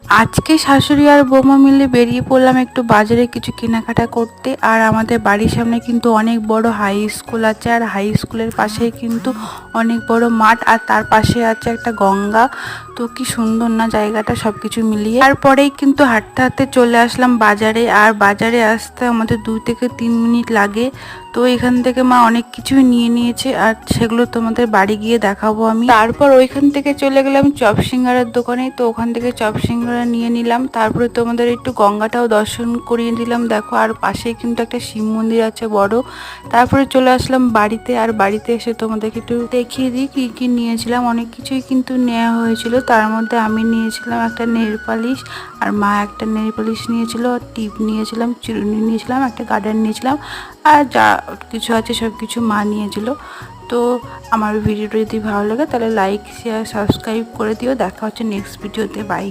আজকে শাশুড়ি আর বৌমা মিলে বেরিয়ে পড়লাম একটু বাজারে কিছু কেনাকাটা করতে। আর আমাদের বাড়ির সামনে কিন্তু অনেক বড় হাই স্কুল আছে, আর হাই স্কুলের পাশেই কিন্তু অনেক বড় মাঠ, আর তার পাশে আছে একটা গঙ্গা। তো কি সুন্দর না জায়গাটা, সব কিছু মিলিয়ে। তারপরেই কিন্তু হাঁটতে হাঁটতে চলে আসলাম বাজারে। আর বাজারে আসতে আমাদের 2 থেকে 3 মিনিট লাগে। তো এখান থেকে মা অনেক কিছুই নিয়ে নিয়েছে, আর সেগুলো তোমাদের বাড়ি গিয়ে দেখাবো আমি। তারপর ওইখান থেকে চলে গেলাম চপ সিঙ্গারার দোকানে। তো ওখান থেকে চপ সিঙ্গারা নিয়ে নিলাম। তারপরে তোমাদের একটু গঙ্গাটাও দর্শন করিয়ে দিলাম, দেখো। আর পাশেই কিন্তু একটা শিব মন্দির আছে বড়। তারপরে চলে আসলাম বাড়িতে। আর বাড়িতে এসে তোমাদেরকে একটু দেখিয়ে দিই কি কি নিয়েছিলাম। অনেক কিছুই কিন্তু নেওয়া হয়েছিল। তার মধ্যে আমি নিয়েছিলাম একটা নেল পালিশ, আর মা একটা নেল পালিশ নিয়েছিল, টিপ নিয়েছিলাম, চিরুনি নিয়েছিলাম, একটা গার্ডার নিয়েছিলাম, আর যা কিছু আছে সব কিছু মা নিয়েছিল। তো আমার ভিডিওটা যদি ভালো লাগে তাহলে লাইক শেয়ার সাবস্ক্রাইব করে দিও। দেখা হচ্ছে নেক্সট ভিডিওতে। বাই।